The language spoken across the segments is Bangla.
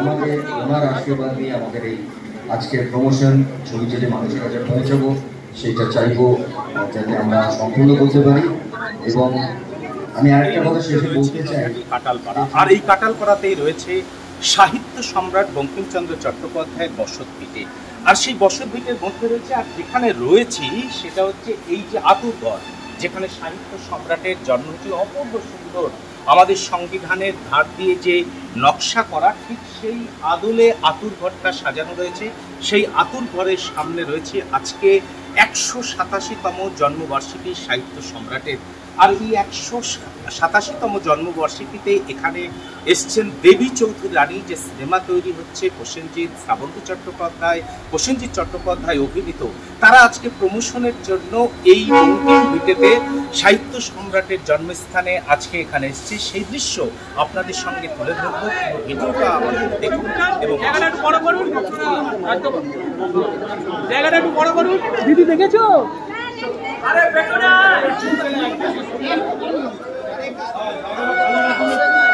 আমাদের ওনার আশীর্বাদ নিয়ে আমাদের এই আজকের প্রমোশন ছবি যেটা মানুষের কাছে পৌঁছাবো সেটা চাইবো যাতে আমরা সম্পূর্ণ করতে পারি। এবং আমি আরেকটা কথা শেষে বলতে চাই, কাটালপাড়া, আর এই কাটালপাড়াতেই রয়েছে সাহিত্য সম্রাট বঙ্কিমচন্দ্র চট্টোপাধ্যায়ের বসতভিটে। আর সেই বসতভিটের মধ্যে রয়েছে, আর যেখানে রয়েছি সেটা হচ্ছে এই যে আতুরঘর, যেখানে সাহিত্য সম্রাটের জন্ম হয়েছিল। অপূর্ব সুন্দর আমাদের সংবিধানের ধার দিয়ে যে নকশা করা, ঠিক সেই আদলে আতুরঘরটা সাজানো রয়েছে। সেই আতুরঘরের সামনে রয়েছে আজকে 187তম জন্মবার্ষিকী সাহিত্য সম্রাটের। আর এই 187তম জন্মবার্ষিকীতে এখানে এসছেন দেবী চৌধুরী রানী, যে সিনেমা তৈরি হচ্ছে প্রসেনজিৎ, শ্রাবন্তী চট্টোপাধ্যায়, প্রসেনজিৎ চট্টোপাধ্যায় অভিনীত। তারা আজকে প্রমোশনের জন্য এই বঙ্কিম ভিটেতে সাহিত্য সম্রাটের জন্মস্থানে আজকে এখানে এসছে। সেই দৃশ্য আপনাদের সঙ্গে তুলে ধরবো। ভিডিওটা আমাদের দেখুন এবং জায়গাটা একটু বড় করুন। দিদি দেখেছো? আরে পেছনে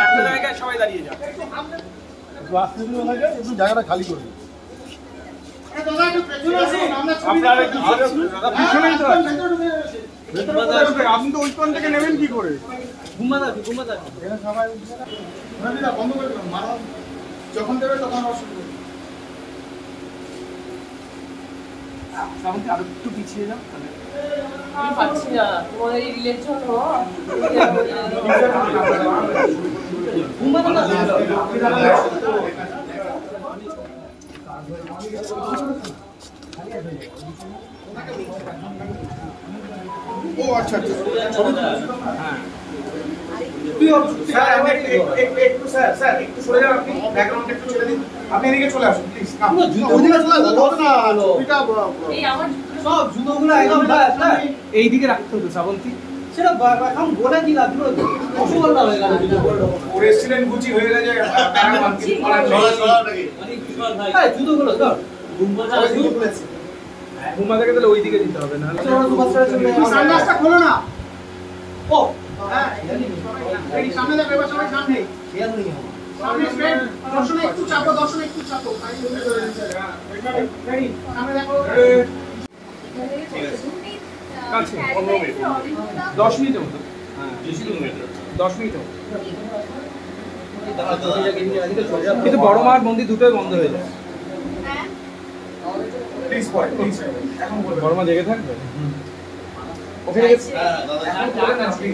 একটা জায়গায় সবাই দাঁড়িয়ে যাও, একটু জায়গাটা খালি করে আপনি তো ওই কোণ থেকে নেবেন কি করে? সবাই বন্ধ করে যখন দেবে তখন আরো একটু পিছিয়ে যাও। আমি পাচ্ছি না তোমাদের এই রিলের জন্য। ও আচ্ছা আচ্ছা, স্যার একটু সরে যান, আপনি ব্যাকগ্রাউন্ডটা একটু ছেড়ে দিন, আপনি এদিকে চলে আসুন প্লিজ। সব জুতোগুলো একদম এইদিকে রাখতে হতো শ্রাবন্তী, সেটা এখন বলে দিলাম অসুবিধা হয়ে গেল। ওরেছিলেন গুচি হয়ে গেছে জুতোগুলো তো ঘুমা থেকে তাহলে ওইদিকে দিতে হবে না। সানগ্লাসটা খোলো না। ও হ্যাঁ, এই সামনে দেখো, এবার সবাই সামনে সামনে স্ট্রেট, দর্শনে একটু চাপো, দর্শনে একটু চাপো, রেডি, সামনে দেখো। কাছে 10 মিনিটের মতো, 10 মিনিটের মতো। কিন্তু বড় মার মন্দির দুটোই বন্ধ হয়ে যায়। প্লিজ পড়ে, প্লিজ এখন বলুন। বড় মা জেগে থাকবে ওখানে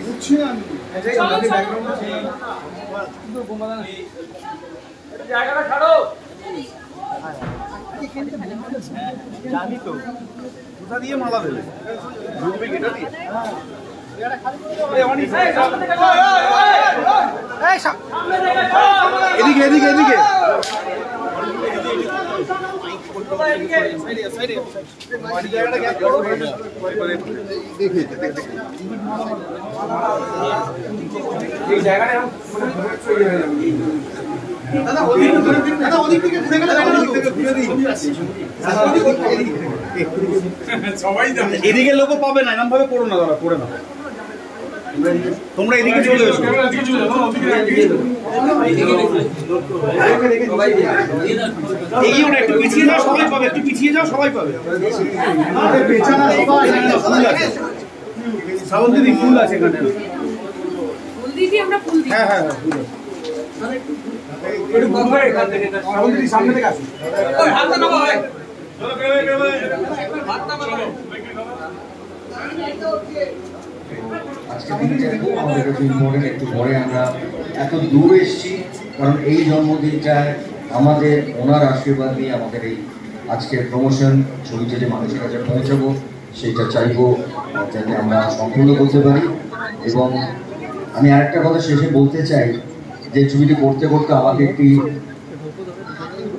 বুঝছি না আমি জায়গাটা ছাড়ো। জানি তো কোথা দিয়ে মালা দেবে, ঢুকবে গেটা দিয়ে। এদিকে এদিকে এদিকে এদিকে লোক পাবে না, এরকম ভাবে পড়ো না, দাদা পড়ে না, তোমরা এদিকে চলে এসো। এগিয়ে ওটা, একটু পিছিয়ে যাও, সবাই পাবে, একটু পিছিয়ে যাও, সবাই পাবে। শ্রাবন্তী ফুল আছে এখানে, হ্যাঁ হ্যাঁ হ্যাঁ ফুল আছে। শ্রাবন্তী সামনে থেকে আসুন। আজকে দিনটা আমাদের কাছে ইম্পর্টেন্ট। একটু পরে আমরা এত দূর এসেছি কারণ এই জন্মদিনটায় আমাদের ওনার আশীর্বাদ নিয়ে আমাদের এই আজকের প্রমোশন ছবি যেটা মানুষের কাছে পৌঁছাবো সেটা চাইবো যাতে আমরা সম্পূর্ণ করতে পারি। এবং আমি আরেকটা কথা শেষে বলতে চাই যে ছবিটি করতে করতে আমাকে একটি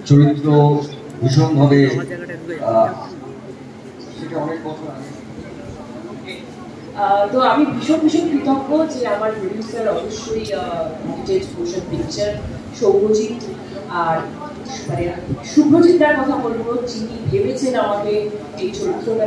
চরিত্র ভীষণভাবে সেটা অনেক বছর আগে তো আমি ভীষণ কৃতজ্ঞ যে আমার প্রডিউসার অবশ্যই ভিটেজ মোশন পিকচার সৌম্যজিৎ, আর মানে শুভ্রজিৎ দার কথা বলবো, যিনি ভেবেছেন আমাকে এই চরিত্রটা